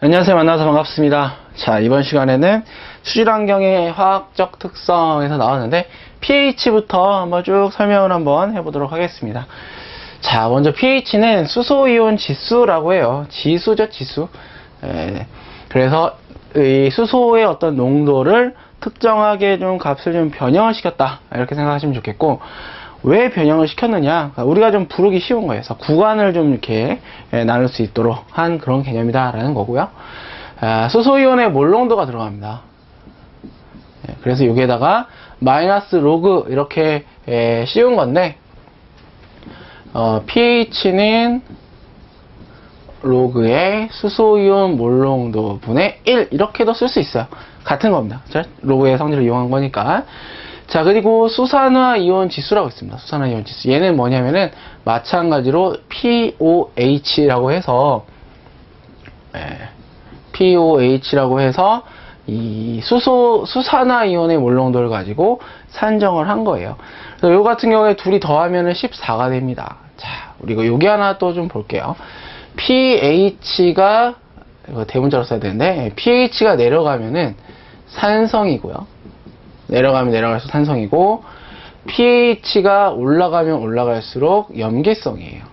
안녕하세요. 만나서 반갑습니다. 자, 이번 시간에는 수질환경의 화학적 특성에서 나왔는데 pH부터 한번 쭉 설명을 한번 해보도록 하겠습니다. 자, 먼저 pH는 수소이온 지수라고 해요. 지수죠, 지수. 그래서 이 수소의 어떤 농도를 특정하게 좀 값을 좀 변형을 시켰다, 이렇게 생각하시면 좋겠고, 왜 변형을 시켰느냐, 우리가 좀 부르기 쉬운 거예요. 그래서 구간을 좀 이렇게 나눌 수 있도록 한 그런 개념이다 라는 거고요. 수소이온의 몰농도가 들어갑니다. 그래서 여기에다가 마이너스 로그 이렇게 씌운 건데, pH는 로그의 수소이온 몰농도 분의 1 이렇게도 쓸 수 있어요. 같은 겁니다. 로그의 성질을 이용한 거니까. 자, 그리고 수산화이온 지수라고 있습니다. 수산화이온 지수. 얘는 뭐냐면은 마찬가지로 POH라고 해서 이 수산화이온의 몰농도를 가지고 산정을 한 거예요. 그래서 요 같은 경우에 둘이 더하면은 14가 됩니다. 자, 우리가 여기 하나 또 좀 볼게요. pH가, 이거 대문자로 써야 되는데, pH가 내려가면은 산성이고요. 내려가면 내려갈수록 산성이고, pH가 올라가면 올라갈수록 염기성이에요.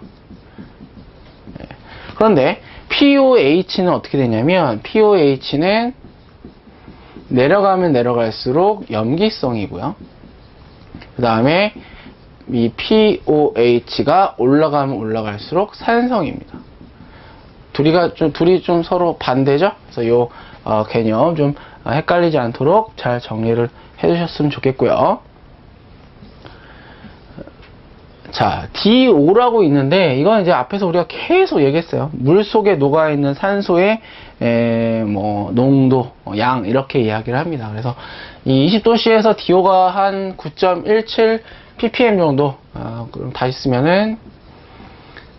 그런데 POH는 어떻게 되냐면, POH는 내려가면 내려갈수록 염기성이고요. 그 다음에 이 POH가 올라가면 올라갈수록 산성입니다. 둘이 좀 서로 반대죠? 그래서 요 개념 좀 헷갈리지 않도록 잘 정리를 해주셨으면 좋겠고요. 자, DO라고 있는데, 이건 이제 앞에서 우리가 계속 얘기했어요. 물 속에 녹아있는 산소의 농도, 양 이렇게 이야기를 합니다. 그래서 이 20도씨에서 DO가 한 9.17 ppm 정도, 그럼 다시 쓰면은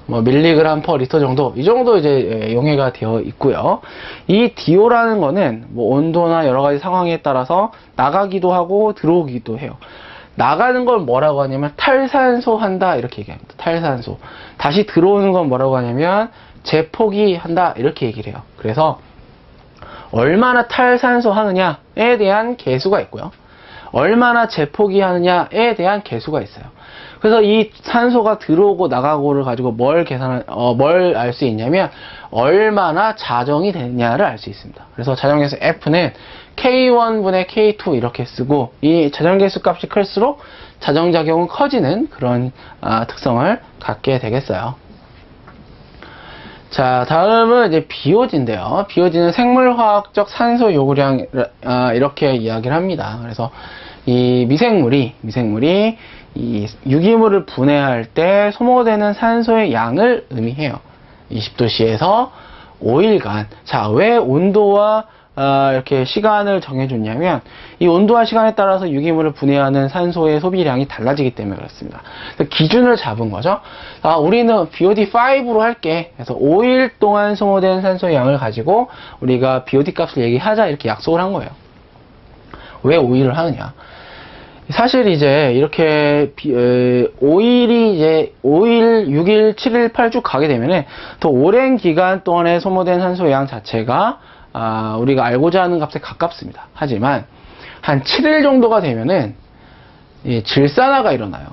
밀리그램 퍼 리터 정도, 이 정도 이제 용해가 되어 있고요. 이 DO라는 거는 온도나 여러 가지 상황에 따라서 나가기도 하고 들어오기도 해요. 나가는 걸 뭐라고 하냐면 탈산소 한다, 이렇게 얘기합니다. 탈산소. 다시 들어오는 건 뭐라고 하냐면 재포기 한다, 이렇게 얘기를 해요. 그래서 얼마나 탈산소 하느냐에 대한 계수가 있고요. 얼마나 재포기 하느냐에 대한 계수가 있어요. 그래서 이 산소가 들어오고 나가고를 가지고 뭘 알 수 있냐면 얼마나 자정이 되느냐를 알 수 있습니다. 그래서 자정계수 F는 K1분의 K2 이렇게 쓰고, 이 자정계수 값이 클수록 자정작용은 커지는 그런 특성을 갖게 되겠어요. 자, 다음은 이제 BOD인데요. BOD는 생물화학적 산소 요구량, 이렇게 이야기를 합니다. 그래서 이 미생물이 이 유기물을 분해할 때 소모되는 산소의 양을 의미해요. 20도씨에서 5일간. 자, 왜 온도와 이렇게 시간을 정해줬냐면, 이 온도와 시간에 따라서 유기물을 분해하는 산소의 소비량이 달라지기 때문에 그렇습니다. 그래서 기준을 잡은 거죠. 우리는 BOD5로 할게. 그래서 5일 동안 소모된 산소의 양을 가지고 우리가 BOD 값을 얘기하자, 이렇게 약속을 한 거예요. 왜 5일을 하느냐? 사실 이제 이렇게 5일이 이제 5일, 6일, 7일, 8주 가게 되면은 더 오랜 기간 동안에 소모된 산소의 양 자체가 우리가 알고자 하는 값에 가깝습니다. 하지만 한 7일 정도가 되면은 질산화가 일어나요.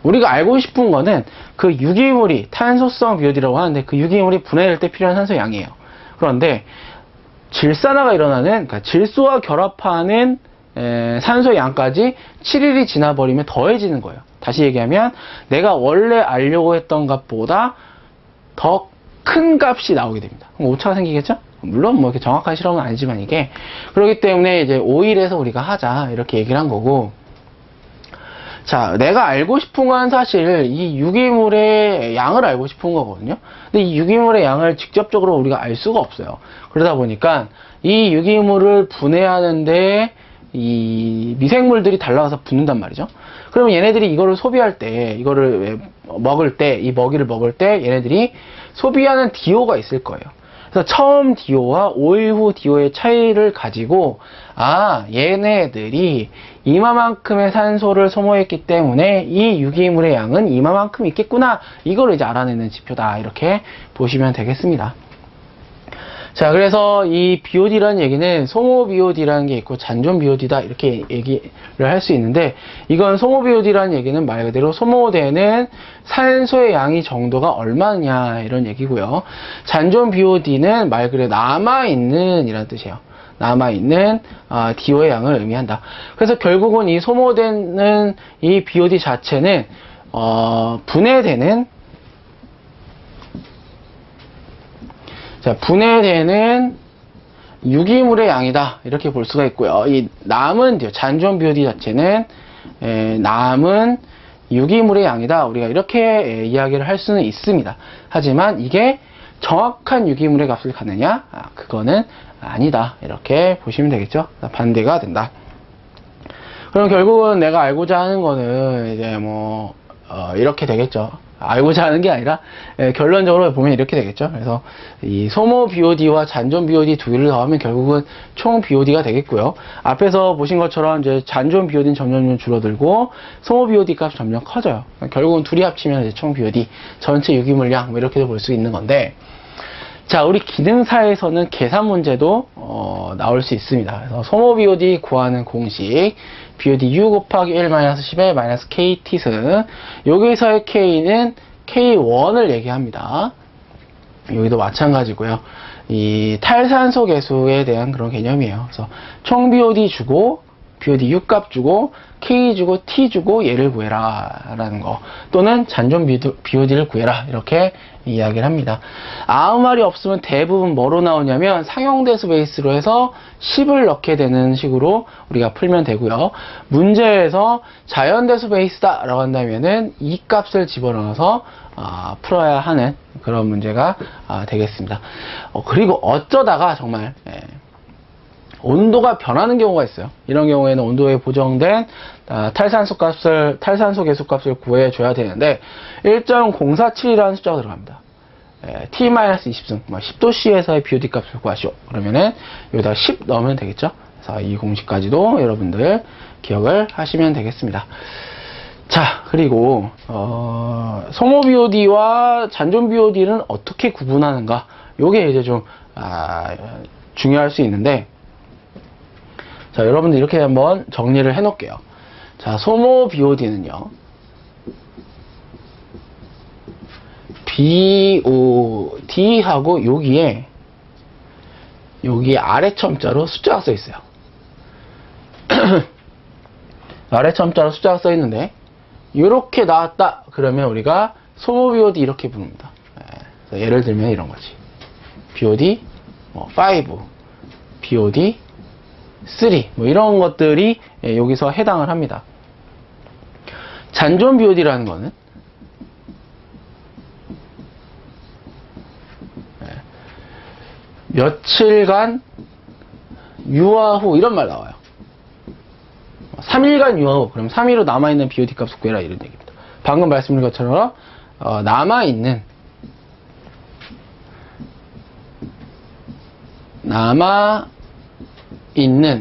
우리가 알고 싶은 거는 그 유기물이 탄소성 BOD라고 하는데, 그 유기물이 분해될 때 필요한 산소 양이에요. 그런데 질산화가 일어나는, 그러니까 질소와 결합하는 산소 양까지 7일이 지나버리면 더해지는 거예요. 다시 얘기하면 내가 원래 알려고 했던 값보다 더 큰 값이 나오게 됩니다. 그럼 오차가 생기겠죠? 물론 이렇게 정확한 실험은 아니지만 이게 그렇기 때문에 이제 5일에서 우리가 하자, 이렇게 얘기를 한 거고. 자, 내가 알고 싶은 건 사실 이 유기물의 양을 알고 싶은 거거든요. 근데 이 유기물의 양을 직접적으로 우리가 알 수가 없어요. 그러다 보니까 이 유기물을 분해하는데 이 미생물들이 달라가서 붙는단 말이죠. 그러면 얘네들이 이거를 소비할 때, 이거를 먹을 때, 이 먹이를 먹을 때 얘네들이 소비하는 DO가 있을 거예요. 그래서 처음 DO와 5일 후 DO의 차이를 가지고 얘네들이 이마만큼의 산소를 소모했기 때문에 이 유기물의 양은 이마만큼 있겠구나, 이걸 이제 알아내는 지표다, 이렇게 보시면 되겠습니다. 자, 그래서 이 BOD라는 얘기는 소모 BOD라는 게 있고 잔존 BOD다, 이렇게 얘기를 할 수 있는데, 이건 소모 BOD라는 얘기는 말 그대로 소모되는 산소의 양이 정도가 얼마냐, 이런 얘기고요. 잔존 BOD는 말 그대로 남아있는 이라는 뜻이에요. 남아있는 DO의 양을 의미한다. 그래서 결국은 이 소모되는 이 BOD 자체는 분해되는 유기물의 양이다, 이렇게 볼 수가 있고요. 이 남은 잔존 BOD 자체는 남은 유기물의 양이다, 우리가 이렇게 이야기를 할 수는 있습니다. 하지만 이게 정확한 유기물의 값을 갖느냐, 그거는 아니다, 이렇게 보시면 되겠죠. 반대가 된다. 그럼 결국은 내가 알고자 하는 거는 이제 이렇게 되겠죠. 알고자 하는 게 아니라 결론적으로 보면 이렇게 되겠죠. 그래서 이 소모 BOD와 잔존 BOD 두 개를 더하면 결국은 총 BOD가 되겠고요. 앞에서 보신 것처럼 이제 잔존 BOD는 점점 줄어들고 소모 BOD 값이 점점 커져요. 결국은 둘이 합치면 이제 총 BOD, 전체 유기물량, 이렇게도 볼 수 있는 건데, 자, 우리 기능사에서는 계산 문제도 나올 수 있습니다. 그래서 소모 BOD 구하는 공식, BOD U 곱하기 1-10의 -KT승, 여기서의 K는 K1을 얘기합니다. 여기도 마찬가지고요. 이 탈산소 계수에 대한 그런 개념이에요. 그래서 총 BOD 주고, BOD U 값 주고, K 주고, T 주고, 얘를 구해라 라는 거, 또는 잔존 BOD를 구해라, 이렇게 이야기를 합니다. 아무 말이 없으면 대부분 뭐로 나오냐면 상용대수 베이스로 해서 10을 넣게 되는 식으로 우리가 풀면 되고요. 문제에서 자연대수 베이스다 라고 한다면은 이 값을 집어넣어서 풀어야 하는 그런 문제가 되겠습니다. 그리고 어쩌다가 정말 온도가 변하는 경우가 있어요. 이런 경우에는 온도에 보정된 탈산소 계수값을 구해줘야 되는데 1.047이라는 숫자가 들어갑니다. T-20승, 10도씨에서의 BOD 값을 구하시오. 그러면은 여기다가 10 넣으면 되겠죠. 그래서 이 공식까지도 여러분들 기억을 하시면 되겠습니다. 자, 그리고 소모 BOD와 잔존 BOD는 어떻게 구분하는가? 요게 이제 좀 중요할 수 있는데, 자, 여러분들 이렇게 한번 정리를 해 놓을게요. 자, 소모 BOD는요, BOD하고 여기 아래 첨자로 숫자가 써 있어요. 아래 첨자로 숫자가 써 있는데, 이렇게 나왔다 그러면 우리가 소모 BOD 이렇게 부릅니다. 예를 들면 이런 거지. BOD 5, BOD 3, 이런 것들이 여기서 해당을 합니다. 잔존 BOD라는 거는 며칠간 유화 후, 이런 말 나와요. 3일간 유화 후, 그럼 3일 후 남아있는 BOD 값을 구해라, 이런 얘기입니다. 방금 말씀드린 것처럼 남아있는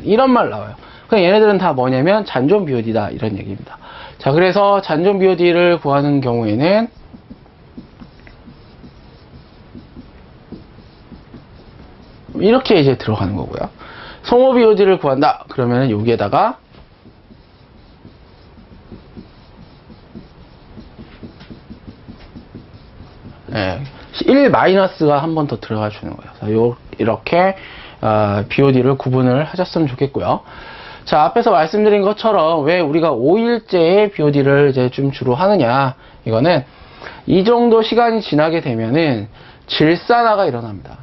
이런 말 나와요. 그냥 얘네들은 다 뭐냐면 잔존 BOD다, 이런 얘기입니다. 자, 그래서 잔존 BOD를 구하는 경우에는 이렇게 이제 들어가는 거고요. 소모 BOD를 구한다 그러면은 여기에다가 예, 1-가 한 번 더 들어가 주는 거예요. 이렇게 BOD를 구분을 하셨으면 좋겠고요. 자, 앞에서 말씀드린 것처럼 왜 우리가 5일째의 BOD를 이제 좀 주로 하느냐, 이거는 이 정도 시간이 지나게 되면은 질산화가 일어납니다.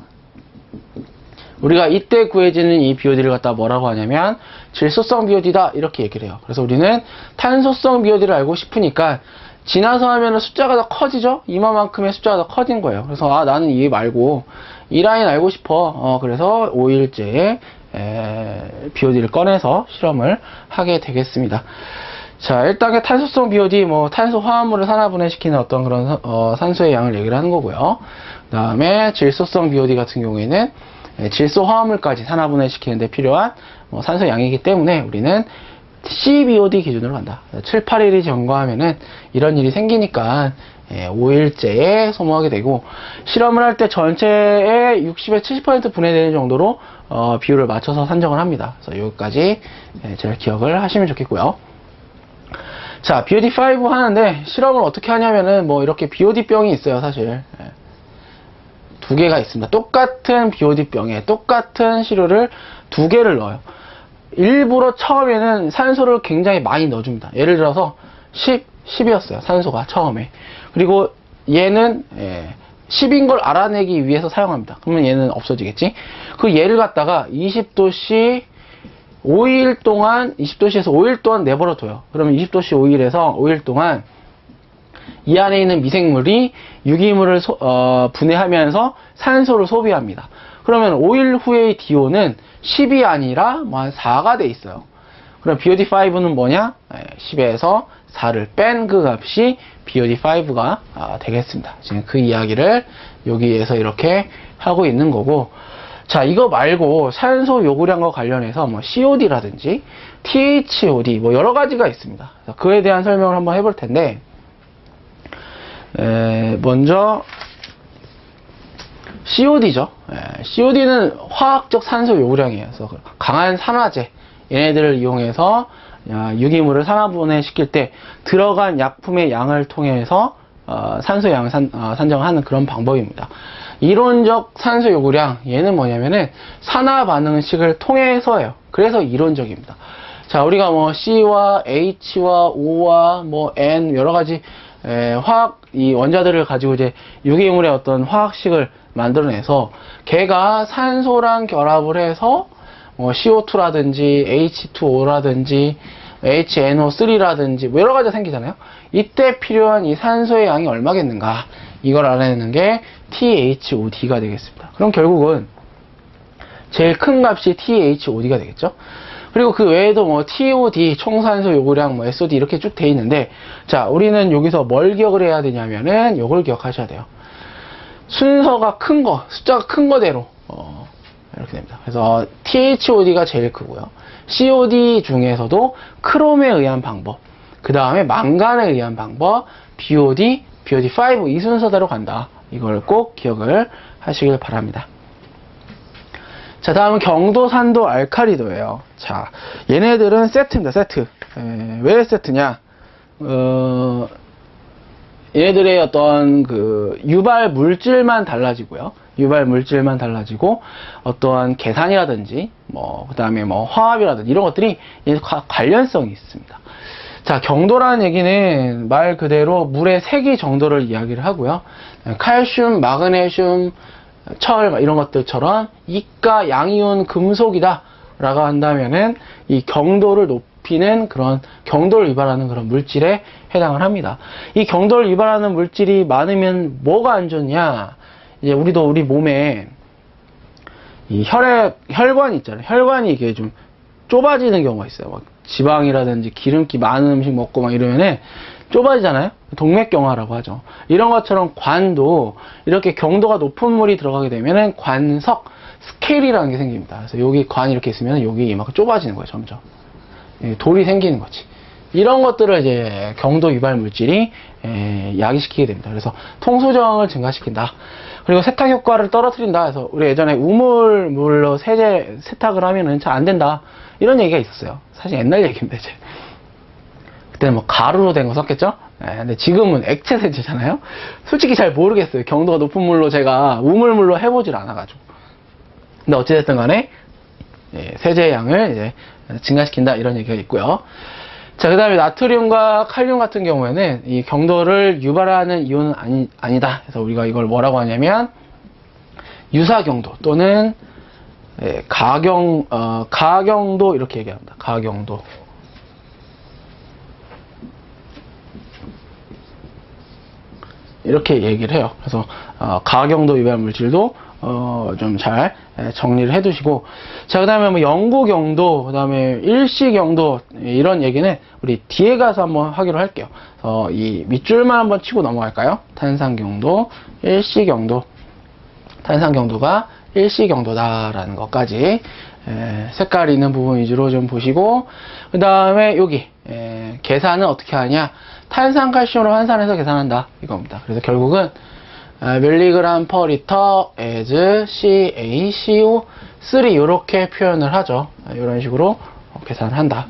우리가 이때 구해지는 이 BOD를 갖다 뭐라고 하냐면 질소성 BOD다, 이렇게 얘기를 해요. 그래서 우리는 탄소성 BOD를 알고 싶으니까 지나서 하면은 숫자가 더 커지죠? 이만큼의 숫자가 더 커진 거예요. 그래서 나는 이 말고 이 라인 알고 싶어. 그래서 5일째 BOD를 꺼내서 실험을 하게 되겠습니다. 자, 1단계 탄소성 BOD, 뭐, 탄소 화합물을 산화분해시키는 어떤 그런, 산소의 양을 얘기를 하는 거고요. 그 다음에 질소성 BOD 같은 경우에는 질소 화합물까지 산화분해시키는데 필요한 산소 양이기 때문에 우리는 CBOD 기준으로 간다. 7, 8일이 점거하면은 이런 일이 생기니까 5일째에 소모하게 되고, 실험을 할 때 전체의 60에 70% 분해되는 정도로 비율을 맞춰서 산정을 합니다. 그래서 여기까지 잘 기억을 하시면 좋겠고요. 자, BOD5 하는데 실험을 어떻게 하냐면은 뭐 이렇게 BOD병이 있어요, 사실. 두 개가 있습니다. 똑같은 BOD병에 똑같은 시료를 두 개를 넣어요. 일부러 처음에는 산소를 굉장히 많이 넣어줍니다. 예를 들어서 10이었어요. 산소가 처음에. 그리고 얘는 10인 걸 알아내기 위해서 사용합니다. 그러면 얘는 없어지겠지. 그 얘를 갖다가 20도씨 5일 동안 20도씨에서 5일 동안 내버려 둬요. 그러면 20도씨 5일에서 5일 동안 이 안에 있는 미생물이 유기물을 분해하면서 산소를 소비합니다. 그러면 5일 후의 DO는 10이 아니라 뭐 한 4가 돼 있어요. 그럼 BOD5는 뭐냐? 10에서 4를 뺀 그 값이 BOD5가 되겠습니다. 지금 그 이야기를 여기에서 이렇게 하고 있는 거고, 자, 이거 말고 산소 요구량과 관련해서 뭐 COD라든지 THOD 뭐 여러 가지가 있습니다. 그에 대한 설명을 한번 해볼 텐데, 먼저 COD죠. COD는 화학적 산소 요구량이에요. 그래서 강한 산화제, 얘네들을 이용해서 유기물을 산화분해시킬 때 들어간 약품의 양을 통해서 산소 양을 산정하는 그런 방법입니다. 이론적 산소 요구량, 얘는 뭐냐면은 산화 반응식을 통해서예요. 그래서 이론적입니다. 자, 우리가 뭐 C와 H와 O와 뭐 N 여러 가지 화학 이 원자들을 가지고 이제 유기물의 어떤 화학식을 만들어내서 걔가 산소랑 결합을 해서 뭐 CO2라든지 H2O라든지 HNO3라든지 뭐 여러 가지가 생기잖아요. 이때 필요한 이 산소의 양이 얼마겠는가, 이걸 알아내는 게 THOD가 되겠습니다. 그럼 결국은 제일 큰 값이 THOD가 되겠죠. 그리고 그 외에도 뭐 TOD, 총산소 요구량, 뭐 SOD 이렇게 쭉 돼 있는데, 자, 우리는 여기서 뭘 기억을 해야 되냐면은 요걸 기억하셔야 돼요. 순서가 큰 거, 숫자가 큰 거대로 이렇게 됩니다. 그래서 THOD가 제일 크고요. COD 중에서도 크롬에 의한 방법, 그 다음에 망간에 의한 방법, BOD, BOD5 이 순서대로 간다. 이걸 꼭 기억을 하시길 바랍니다. 자, 다음은 경도, 산도, 알카리도예요. 자, 얘네들은 세트입니다. 세트. 왜 세트냐? 얘네들의 어떤 그 유발 물질만 달라지고요. 유발 물질만 달라지고 어떠한 계산이라든지 뭐 그다음에 뭐 화합이라든지 이런 것들이 관련성이 있습니다. 자, 경도라는 얘기는 말 그대로 물의 세기 정도를 이야기를 하고요. 칼슘, 마그네슘, 철 이런 것들처럼 이가 양이온 금속이다 라고 한다면은 이 경도를 높이는 그런 경도를 유발하는 그런 물질에 해당을 합니다. 이 경도를 유발하는 물질이 많으면 뭐가 안 좋냐? 이제 우리도 우리 몸에 이 혈관이 있잖아요. 혈관이 이게 좀 좁아지는 경우가 있어요. 막 지방이라든지 기름기 많은 음식 먹고 막 이러면은 좁아지잖아요. 동맥경화라고 하죠. 이런 것처럼 관도 이렇게 경도가 높은 물이 들어가게 되면은 관석 스케일이라는 게 생깁니다. 그래서 여기 관이 이렇게 있으면 여기 이만큼 좁아지는 거예요. 점점 돌이 생기는 거지. 이런 것들을 이제 경도 유발 물질이 야기시키게 됩니다. 그래서 통수정을 증가시킨다. 그리고 세탁 효과를 떨어뜨린다. 그래서 우리 예전에 우물물로 세탁을 하면은 잘 안 된다. 이런 얘기가 있었어요. 사실 옛날 얘기인데 이제 그때는 뭐 가루로 된 거 썼겠죠? 근데 지금은 액체 세제잖아요. 솔직히 잘 모르겠어요. 경도가 높은 물로 제가 우물물로 해보질 않아가지고. 근데 어찌됐든 간에 세제의 양을 이제 증가시킨다 이런 얘기가 있고요. 자, 그 다음에 나트륨과 칼륨 같은 경우에는 이 경도를 유발하는 이온은 아니다. 그래서 우리가 이걸 뭐라고 하냐면 유사경도 또는 가경도 이렇게 얘기합니다. 가경도. 이렇게 얘기를 해요. 그래서 가경도 유발 물질도 좀 잘 정리를 해 두시고, 자, 그 다음에 뭐 영구 경도, 그 다음에 일시 경도, 이런 얘기는 우리 뒤에 가서 한번 하기로 할게요. 이 밑줄만 한번 치고 넘어갈까요? 탄산 경도, 일시 경도, 탄산 경도가 일시 경도다라는 것까지 색깔 있는 부분 위주로 좀 보시고, 그 다음에 여기 계산은 어떻게 하냐, 탄산칼슘으로 환산해서 계산한다 이겁니다. 그래서 결국은 밀리그램 퍼 리터 as CaCO3 이렇게 표현을 하죠. 이런 식으로 계산을 한다.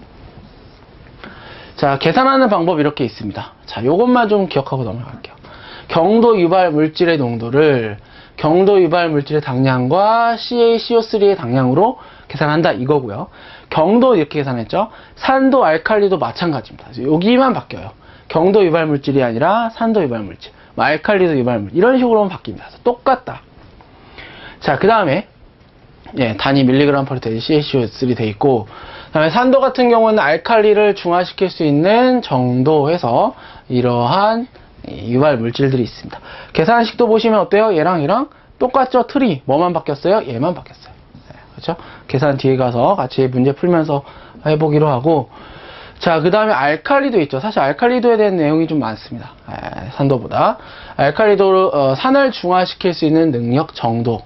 자, 계산하는 방법 이렇게 있습니다. 자, 요것만 좀 기억하고 넘어갈게요. 경도 유발 물질의 농도를 경도 유발 물질의 당량과 CaCO3의 당량으로 계산한다 이거고요. 경도 이렇게 계산했죠. 산도, 알칼리도 마찬가지입니다. 여기만 바뀌어요. 경도 유발 물질이 아니라 산도 유발 물질, 알칼리도 유발 물질, 이런 식으로만 바뀝니다. 똑같다. 자, 그 다음에 단위 밀리그램 퍼 리터 CaCO3 돼 있고, 그 다음에 산도 같은 경우는 알칼리를 중화시킬 수 있는 정도에서 이러한 유발 물질들이 있습니다. 계산식도 보시면 어때요? 얘랑 똑같죠? 틀이 뭐만 바뀌었어요? 얘만 바뀌었어요. 그렇죠? 계산 뒤에 가서 같이 문제 풀면서 해보기로 하고, 자, 그 다음에 알칼리도 있죠. 사실 알칼리도에 대한 내용이 좀 많습니다. 산도보다. 알칼리도, 산을 중화시킬 수 있는 능력 정도.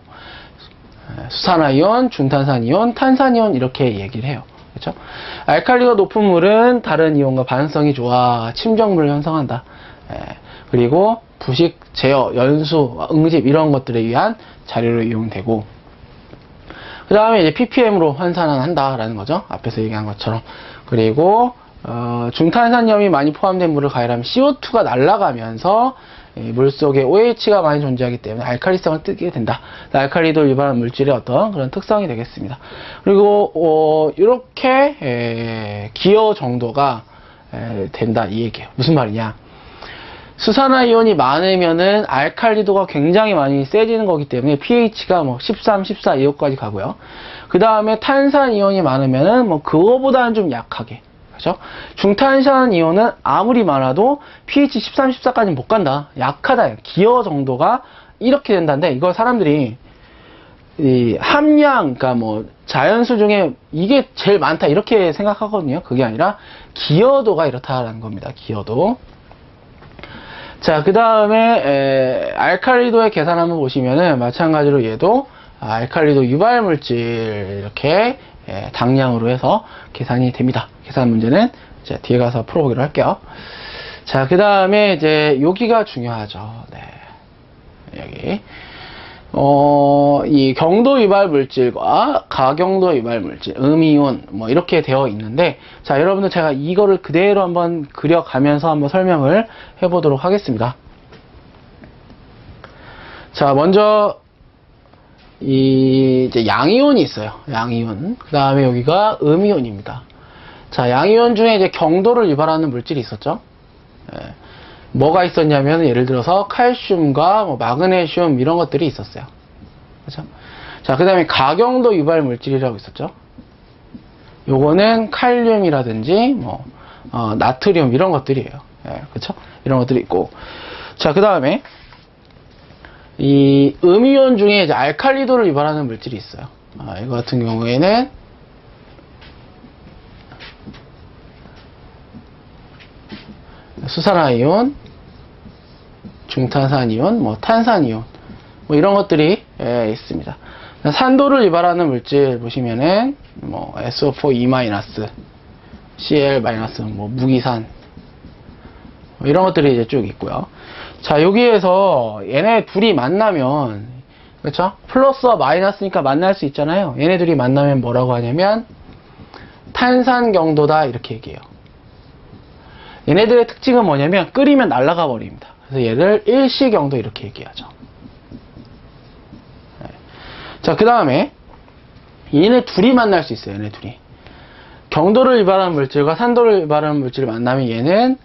수산화이온, 중탄산이온, 탄산이온 이렇게 얘기를 해요. 그렇죠? 알칼리가 높은 물은 다른 이온과 반응성이 좋아 침정물을 형성한다. 그리고 부식, 제어, 연수, 응집 이런 것들에 의한 자료로 이용되고, 그 다음에 이제 ppm으로 환산을 한다라는 거죠. 앞에서 얘기한 것처럼. 그리고 중탄산염이 많이 포함된 물을 가열하면 CO2가 날아가면서 물 속에 OH가 많이 존재하기 때문에 알칼리성을 띠게 된다. 알칼리도 유발한 물질의 어떤 그런 특성이 되겠습니다. 그리고 이렇게 기여 정도가 된다 이 얘기예요. 무슨 말이냐? 수산화이온이 많으면은 알칼리도가 굉장히 많이 세지는 거기 때문에 pH가 뭐 13, 14 이호까지 가고요. 그 다음에 탄산이온이 많으면은 뭐 그거보다는 좀 약하게. 그죠? 중탄산이온은 아무리 많아도 pH 13, 14까지는 못 간다. 약하다. 기여 정도가 이렇게 된다는데, 이걸 사람들이 이 함량, 그러니까 뭐 자연수 중에 이게 제일 많다 이렇게 생각하거든요. 그게 아니라 기여도가 이렇다라는 겁니다. 기여도. 자, 그 다음에 알칼리도의 계산 한번 보시면은 마찬가지로 얘도 알칼리도 유발 물질 이렇게 당량으로 해서 계산이 됩니다. 계산 문제는 이제 뒤에 가서 풀어보기로 할게요. 자, 그 다음에 이제 여기가 중요하죠. 네, 여기 이 경도 유발 물질과 가경도 유발 물질, 음이온 뭐 이렇게 되어 있는데, 자, 여러분들 제가 이거를 그대로 한번 그려가면서 한번 설명을 해보도록 하겠습니다. 자, 먼저 이제 양이온이 있어요. 양이온. 그 다음에 여기가 음이온입니다. 자, 양이온 중에 이제 경도를 유발하는 물질이 있었죠. 뭐가 있었냐면 예를 들어서 칼슘과 뭐 마그네슘 이런 것들이 있었어요. 그렇죠? 자, 그 다음에 가경도 유발 물질이라고 있었죠. 요거는 칼륨이라든지 뭐 나트륨 이런 것들이에요. 그렇죠? 이런 것들이 있고, 자, 그 다음에 이 음이온 중에 이제 알칼리도를 유발하는 물질이 있어요. 이거 같은 경우에는 수산화이온, 중탄산이온, 뭐 탄산이온, 뭐 이런 것들이 있습니다. 산도를 유발하는 물질 보시면은 뭐 SO4E-, Cl-, 뭐 무기산, 뭐 이런 것들이 이제 쭉 있고요. 자, 여기에서 얘네 둘이 만나면, 그렇죠? 플러스와 마이너스니까 만날 수 있잖아요. 얘네 둘이 만나면 뭐라고 하냐면 탄산 경도다 이렇게 얘기해요. 얘네들의 특징은 뭐냐면 끓이면 날아가 버립니다. 그래서 얘를 일시경도 이렇게 얘기하죠. 자, 그 다음에 얘네 둘이 만날 수 있어요. 얘네 둘이 경도를 유발하는 물질과 산도를 유발하는 물질을 만나면 얘는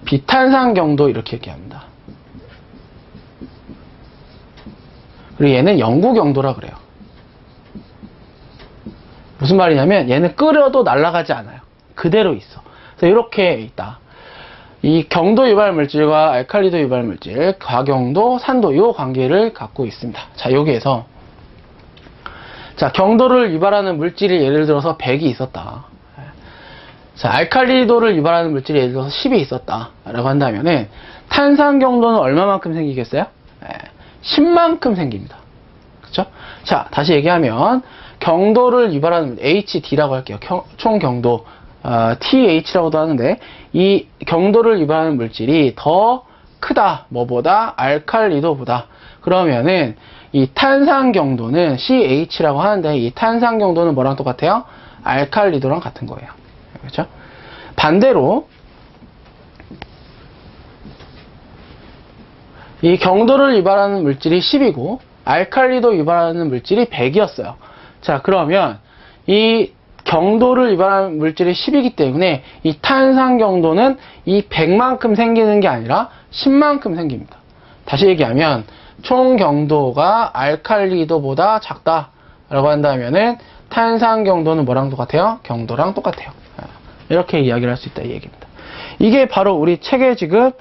비탄산 경도 이렇게 얘기합니다. 그리고 얘는 영구 경도라 그래요. 무슨 말이냐면 얘는 끓여도 날아가지 않아요. 그대로 있어. 그래서 이렇게 있다. 이 경도 유발 물질과 알칼리도 유발 물질, 과경도, 산도 요 관계를 갖고 있습니다. 자, 여기에서 자, 경도를 유발하는 물질이 예를 들어서 100이 있었다. 자, 알칼리도를 유발하는 물질이 예를 들어서 10이 있었다 라고 한다면은 탄산 경도는 얼마만큼 생기겠어요? 10만큼 생깁니다. 그쵸? 자, 다시 얘기하면 경도를 유발하는 HD라고 할게요. 총 경도 TH라고도 하는데 이 경도를 유발하는 물질이 더 크다. 뭐보다? 알칼리도보다. 그러면은 이 탄산 경도는 CH라고 하는데 이 탄산 경도는 뭐랑 똑같아요? 알칼리도랑 같은 거예요. 그렇죠? 반대로 이 경도를 유발하는 물질이 10이고 알칼리도 유발하는 물질이 100이었어요. 자, 그러면 이 경도를 유발하는 물질이 10이기 때문에 이 탄산 경도는 이 100만큼 생기는 게 아니라 10만큼 생깁니다. 다시 얘기하면 총 경도가 알칼리도보다 작다라고 한다면은 탄산 경도는 뭐랑 똑같아요? 경도랑 똑같아요. 이렇게 이야기를 할 수 있다 이 얘기입니다. 이게 바로 우리 책에 지금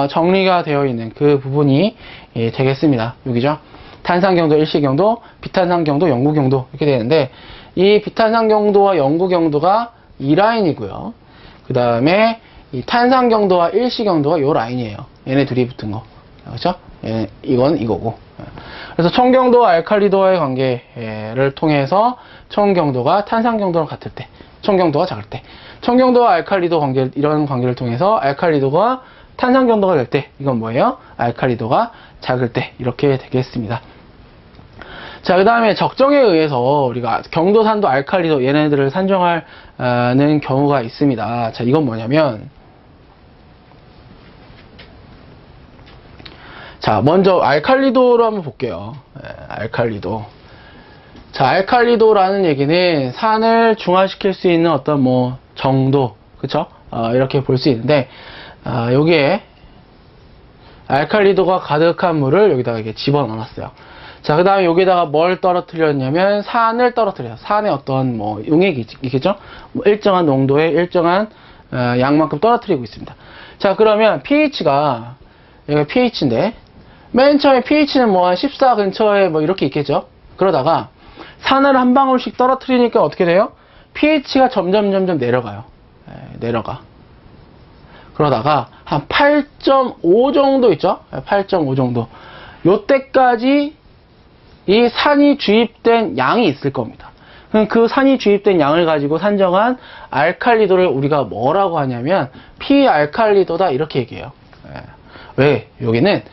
정리가 되어 있는 그 부분이 되겠습니다. 여기죠. 탄산경도, 일시경도, 비탄산경도, 영구경도 이렇게 되는데 이 비탄산경도와 영구경도가 이 라인이고요. 그 다음에 이 탄산경도와 일시경도가 이 라인이에요. 얘네 둘이 붙은 거. 그렇죠? 이건 이거고. 그래서 총경도와 알칼리도와의 관계를 통해서 총경도가 탄산경도랑 같을 때, 총경도가 작을 때, 총경도와 알칼리도 관계, 이런 관계를 통해서 알칼리도가 탄산경도가 될 때, 이건 뭐예요? 알칼리도가 작을 때, 이렇게 되겠습니다. 자, 그 다음에 적정에 의해서 우리가 경도, 산도, 알칼리도 얘네들을 산정하는 경우가 있습니다. 자, 이건 뭐냐면, 자, 먼저 알칼리도로 한번 볼게요. 알칼리도. 자, 알칼리도라는 얘기는 산을 중화시킬 수 있는 어떤 뭐 정도, 그쵸? 이렇게 볼 수 있는데, 여기에 알칼리도가 가득한 물을 여기다가 이렇게 집어넣었어요. 자, 그 다음에 여기다가 뭘 떨어뜨렸냐면 산을 떨어뜨려요. 산의 어떤 뭐 용액이 있겠죠? 뭐 일정한 농도의 일정한 양만큼 떨어뜨리고 있습니다. 자, 그러면 pH가 여기가 pH인데 맨 처음에 pH는 뭐 한 14 근처에 뭐 이렇게 있겠죠? 그러다가 산을 한 방울씩 떨어뜨리니까 어떻게 돼요? pH가 점점 내려가요. 내려가. 그러다가 한 8.5 정도 있죠? 8.5 정도. 요때까지 이 산이 주입된 양이 있을 겁니다. 그럼 그 산이 주입된 양을 가지고 산정한 알칼리도를 우리가 뭐라고 하냐면 P알칼리도다 이렇게 얘기해요. 왜? 여기는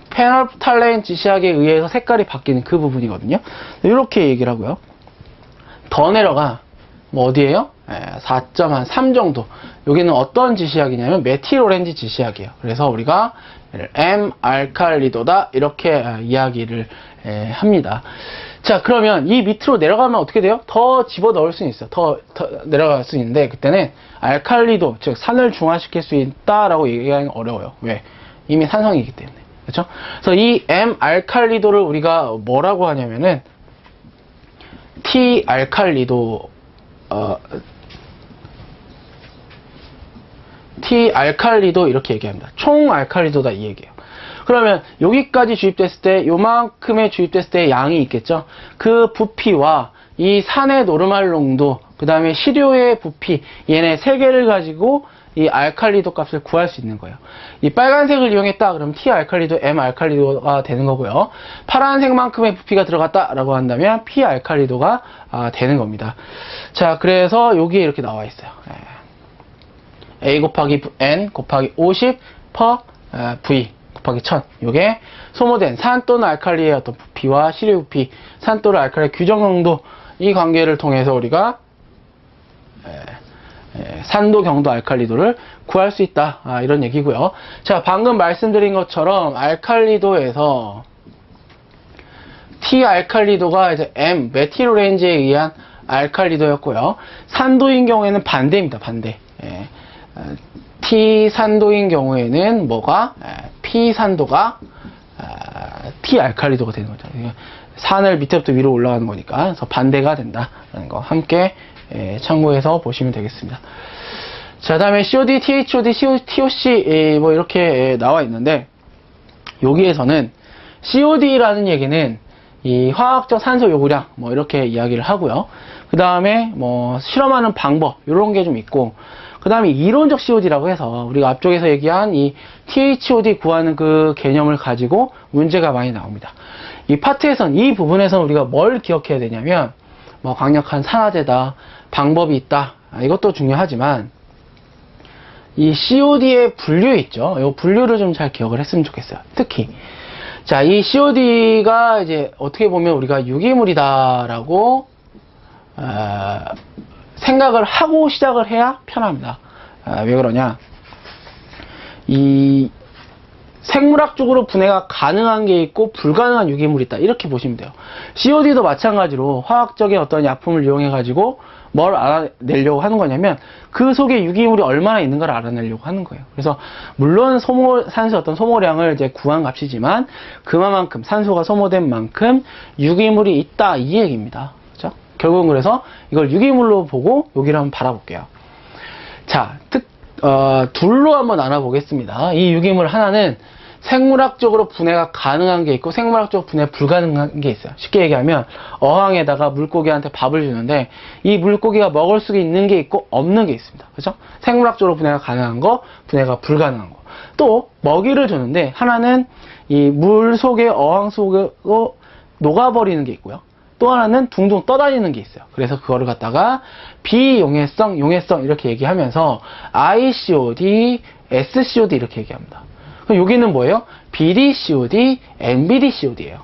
페놀프탈레인 지시학에 의해서 색깔이 바뀌는 그 부분이거든요. 이렇게 얘기를 하고요. 더 내려가 뭐 어디에요? 4.3 정도. 여기는 어떤 지시학이냐면 메틸 오렌지 지시학이에요. 그래서 우리가 M 알칼리도다 이렇게 이야기를 합니다. 자, 그러면 이 밑으로 내려가면 어떻게 돼요? 더 집어 넣을 수 있어요. 더 내려갈 수 있는데 그때는 알칼리도, 즉 산을 중화시킬 수 있다라고 얘기하기는 어려워요. 왜? 이미 산성이기 때문에. 그렇죠? 그래서 이 M 알칼리도를 우리가 뭐라고 하냐면은 T 알칼리도 T 알칼리도 이렇게 얘기합니다. 총 알칼리도다 이 얘기예요. 그러면 여기까지 주입됐을 때 요만큼의 주입됐을 때 양이 있겠죠. 그 부피와 이 산의 노르말 농도, 그 다음에 시료의 부피, 얘네 세 개를 가지고 이 알칼리도 값을 구할 수 있는 거예요. 이 빨간색을 이용했다 그러면 T 알칼리도, M 알칼리도가 되는 거고요. 파란색만큼의 부피가 들어갔다라고 한다면 P 알칼리도가 되는 겁니다. 자, 그래서 여기에 이렇게 나와 있어요. A 곱하기 N 곱하기 50 per V 곱하기 1000. 요게 소모된 산 또는 알칼리의 어떤 부피와 시료 부피, 산 또는 알칼리의 규정 농도, 이 관계를 통해서 우리가 산도, 경도, 알칼리도를 구할 수 있다. 이런 얘기고요. 자, 방금 말씀드린 것처럼 알칼리도에서 T 알칼리도가 이제 M 메틸 오렌지에 의한 알칼리도였고요. 산도인 경우에는 반대입니다. 반대. T 산도인 경우에는 뭐가? P 산도가 T 알칼리도가 되는 거죠. 산을 밑에부터 위로 올라가는 거니까. 그래서 반대가 된다라는 거 함께 참고해서 보시면 되겠습니다. 자, 다음에 COD, THOD, TOC 뭐 이렇게 나와 있는데, 여기에서는 COD라는 얘기는 이 화학적 산소 요구량 뭐 이렇게 이야기를 하고요. 그 다음에 뭐 실험하는 방법 이런 게 좀 있고, 그 다음에 이론적 COD라고 해서 우리가 앞쪽에서 얘기한 이 THOD 구하는 그 개념을 가지고 문제가 많이 나옵니다. 이 파트에선, 이 부분에선 우리가 뭘 기억해야 되냐면, 뭐 강력한 산화제다, 방법이 있다, 이것도 중요하지만 이 COD의 분류 있죠. 이 분류를 좀 잘 기억을 했으면 좋겠어요. 특히 자, 이 COD가 이제 어떻게 보면 우리가 유기물이다라고 생각을 하고 시작을 해야 편합니다. 왜 그러냐? 이 생물학적으로 분해가 가능한 게 있고 불가능한 유기물이 있다. 이렇게 보시면 돼요. COD도 마찬가지로 화학적인 어떤 약품을 이용해 가지고 뭘 알아내려고 하는 거냐면 그 속에 유기물이 얼마나 있는가를 알아내려고 하는 거예요. 그래서 물론 산소 어떤 소모량을 이제 구한 값이지만 그만큼 산소가 소모된 만큼 유기물이 있다, 이 얘기입니다. 그렇죠? 결국은 그래서 이걸 유기물로 보고 여기를 한번 바라볼게요. 자, 둘로 한번 나눠보겠습니다. 이 유기물 하나는 생물학적으로 분해가 가능한 게 있고 생물학적으로 분해 불가능한 게 있어요. 쉽게 얘기하면 어항에다가 물고기한테 밥을 주는데 이 물고기가 먹을 수 있는 게 있고 없는 게 있습니다. 그렇죠? 생물학적으로 분해가 가능한 거, 분해가 불가능한 거. 또 먹이를 주는데 하나는 이 물 속에 어항 속으로 녹아버리는 게 있고요. 또 하나는 둥둥 떠다니는 게 있어요. 그래서 그거를 갖다가 비용해성, 용해성 이렇게 얘기하면서 ICOD, SCOD 이렇게 얘기합니다. 그럼 여기는 뭐예요? BDCOD, NBDCOD예요.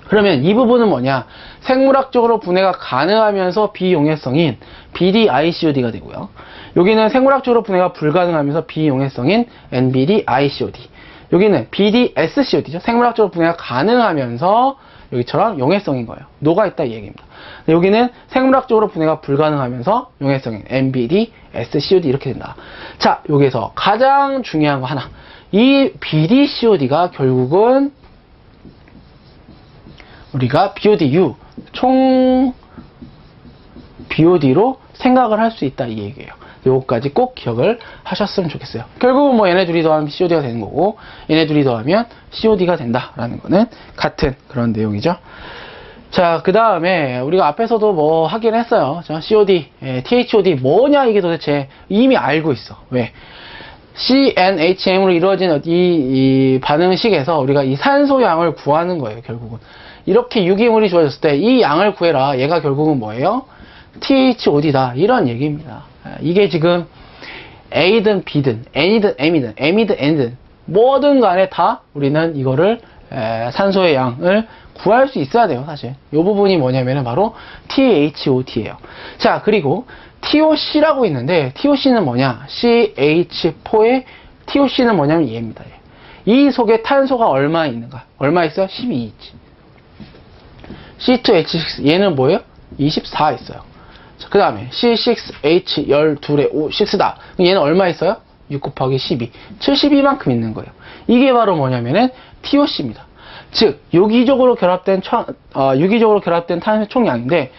그러면 이 부분은 뭐냐? 생물학적으로 분해가 가능하면서 비용해성인 BDICOD가 되고요. 여기는 생물학적으로 분해가 불가능하면서 비용해성인 NBDICOD. 여기는 BDSCOD죠. 생물학적으로 분해가 가능하면서 여기처럼 용해성인 거예요. 녹아있다 이 얘기입니다. 여기는 생물학적으로 분해가 불가능하면서 용해성인 NBDSCOD 이렇게 된다. 자, 여기에서 가장 중요한 거 하나. 이 BDCOD가 결국은 우리가 BODU, 총 BOD로 생각을 할 수 있다 이 얘기예요. 요거까지 꼭 기억을 하셨으면 좋겠어요. 결국은 뭐 얘네 둘이 더하면 COD가 되는 거고 얘네 둘이 더하면 COD가 된다라는 거는 같은 그런 내용이죠. 자, 그 다음에 우리가 앞에서도 뭐 하긴 했어요. COD, THOD 뭐냐 이게 도대체 이미 알고 있어. 왜? CNHM으로 이루어진 이 반응식에서 우리가 이 산소 양을 구하는 거예요. 결국은 이렇게 유기물이 주어졌을 때 이 양을 구해라. 얘가 결국은 뭐예요? THOD다 이런 얘기입니다. 이게 지금 A든 B든 N이든 M이든 M이든 N이든 뭐든 간에 다 우리는 이거를 산소의 양을 구할 수 있어야 돼요. 사실 이 부분이 뭐냐면 바로 THOT예요. 자, 그리고 TOC라고 있는데 TOC는 뭐냐? CH4의 TOC는 뭐냐면 얘입니다. 이 속에 탄소가 얼마 있는가? 얼마 있어요? 12 있지. C2H6 얘는 뭐예요? 24 있어요. 그 다음에 C6H 12에 5, 6다. 얘는 얼마 있어요? 6 곱하기 12. 72만큼 있는 거예요. 이게 바로 뭐냐면은 TOC입니다. 즉, 유기적으로 결합된 탄소 총량인데,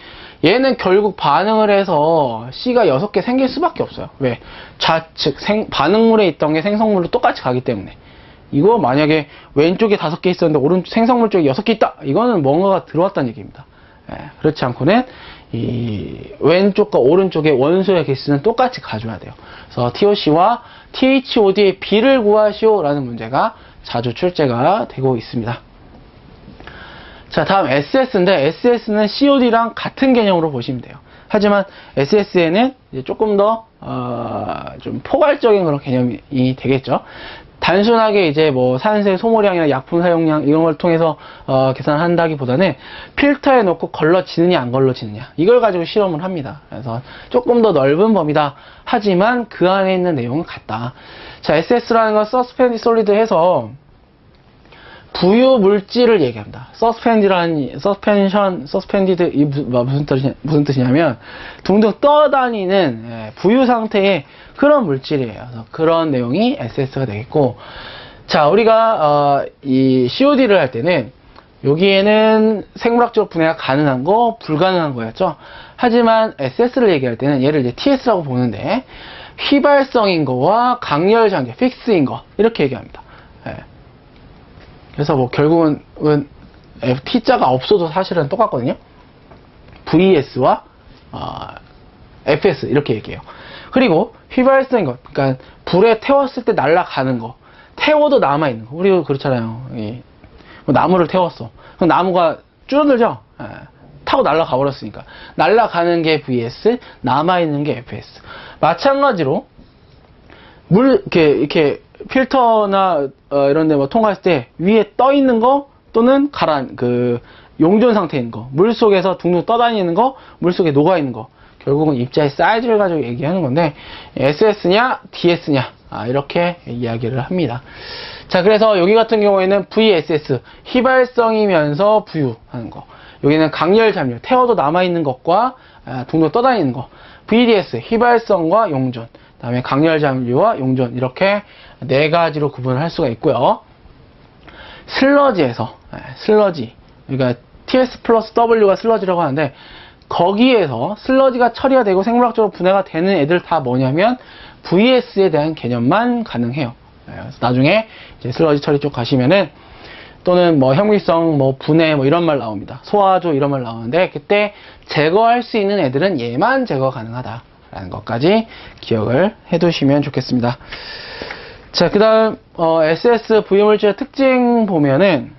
얘는 결국 반응을 해서 C가 6개 생길 수밖에 없어요. 왜? 좌측, 반응물에 있던 게 생성물로 똑같이 가기 때문에. 이거 만약에 왼쪽에 5개 있었는데 오른쪽 생성물 쪽에 6개 있다. 이거는 뭔가가 들어왔다는 얘기입니다. 그렇지 않고는 이 왼쪽과 오른쪽의 원소의 개수는 똑같이 가져야 돼요. 그래서 TOC와 THOD의 비를 구하시오라는 문제가 자주 출제가 되고 있습니다. 자, 다음 SS인데 SS는 COD랑 같은 개념으로 보시면 돼요. 하지만 SS에는 이제 조금 더 좀 포괄적인 그런 개념이 되겠죠. 단순하게 이제 뭐 산소의 소모량이나 약품 사용량 이런 걸 통해서 계산한다기보다는 필터에 넣고 걸러지느냐 안 걸러지느냐 이걸 가지고 실험을 합니다. 그래서 조금 더 넓은 범위다. 하지만 그 안에 있는 내용은 같다. 자, SS라는 건 Suspended Solid 해서 부유 물질을 얘기합니다. Suspended 이 무슨 뜻이냐면 둥둥 떠다니는 부유 상태의 그런 물질이에요. 그래서 그런 내용이 SS가 되겠고, 자, 우리가 이 COD를 할 때는 여기에는 생물학적 분해가 가능한 거, 불가능한 거였죠. 하지만 SS를 얘기할 때는 얘를 이제 TS라고 보는데 휘발성인 거와 강렬 장력, 픽스인 거 이렇게 얘기합니다. 예. 그래서 뭐 결국은 T자가 없어도 사실은 똑같거든요. VS와 FS 이렇게 얘기해요. 그리고 휘발성인 것, 그러니까 불에 태웠을 때 날아가는 거, 태워도 남아있는 거. 우리도 그렇잖아요. 뭐 나무를 태웠어. 그럼 나무가 줄어들죠? 예. 타고 날아가 버렸으니까. 날아가는 게 VS, 남아있는 게 FS. 마찬가지로 이렇게 필터나 이런 데 뭐 통과했을 때 위에 떠 있는 거 또는 용존 상태인 거, 물 속에서 둥둥 떠다니는 거, 물 속에 녹아 있는 거. 결국은 입자의 사이즈를 가지고 얘기하는 건데 SS냐 DS냐 이렇게 이야기를 합니다. 자, 그래서 여기 같은 경우에는 VSS 휘발성이면서 부유하는 거, 여기는 강렬 잠열 태워도 남아있는 것과 둥둥 떠다니는 거, VDS 휘발성과 용존, 그 다음에 강렬 잠유와 용존, 이렇게 네 가지로 구분을 할 수가 있고요. 슬러지에서 슬러지, 그러니까 TS 플러스 W가 슬러지라고 하는데, 거기에서 슬러지가 처리가 되고 생물학적으로 분해가 되는 애들 다 뭐냐면 VS에 대한 개념만 가능해요. 그래서 나중에 이제 슬러지 처리 쪽 가시면은, 또는 뭐 형미성, 뭐 분해, 뭐 이런 말 나옵니다. 소화조 이런 말 나오는데, 그때 제거할 수 있는 애들은 얘만 제거 가능하다라는 것까지 기억을 해두시면 좋겠습니다. 자, 그 다음 SS 부유물질의 특징 보면은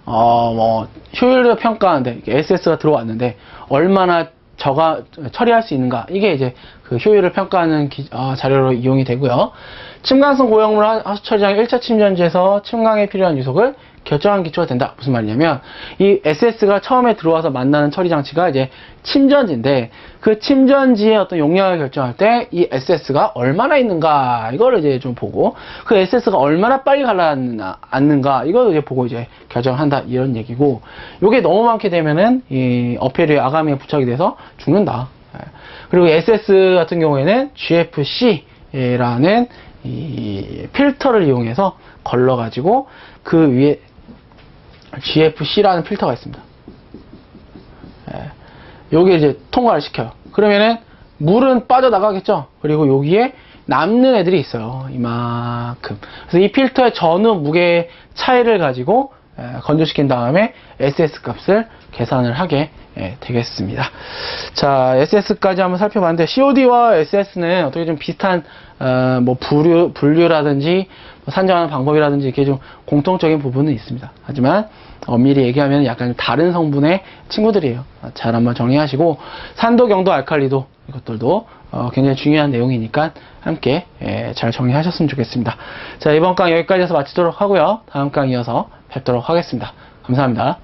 뭐 효율을 평가하는데 SS가 들어왔는데 얼마나 처리할 수 있는가, 이게 이제 그 효율을 평가하는 자료로 이용이 되고요. 침강성 고형물 하수 처리장 1차 침전지에서 침강에 필요한 유속을 결정한 기초가 된다. 무슨 말이냐면, 이 SS가 처음에 들어와서 만나는 처리 장치가 이제 침전지인데, 그 침전지의 어떤 용량을 결정할 때 이 SS가 얼마나 있는가, 이거를 이제 좀 보고, 그 SS가 얼마나 빨리 가라앉는가, 이걸 이제 보고 이제 결정한다, 이런 얘기고, 요게 너무 많게 되면은 이 어패류에 아가미에 부착이 돼서 죽는다. 그리고 SS 같은 경우에는 GFC라는 이 필터를 이용해서 걸러가지고 그 위에 GFC라는 필터가 있습니다. 여기에 이제 통과를 시켜요. 그러면은 물은 빠져나가겠죠. 그리고 여기에 남는 애들이 있어요. 이만큼. 그래서 이 필터의 전후 무게 차이를 가지고 건조시킨 다음에 SS 값을 계산을 하게 되겠습니다. 자, SS까지 한번 살펴봤는데, COD와 SS는 어떻게 좀 비슷한 뭐 분류라든지 산정하는 방법이라든지 이렇게 좀 공통적인 부분은 있습니다. 하지만 엄밀히 얘기하면 약간 다른 성분의 친구들이에요. 잘 한번 정리하시고, 산도, 경도, 알칼리도 이것들도 굉장히 중요한 내용이니까 함께 잘 정리하셨으면 좋겠습니다. 자, 이번 강의 여기까지 해서 마치도록 하고요. 다음 강의 이어서 뵙도록 하겠습니다. 감사합니다.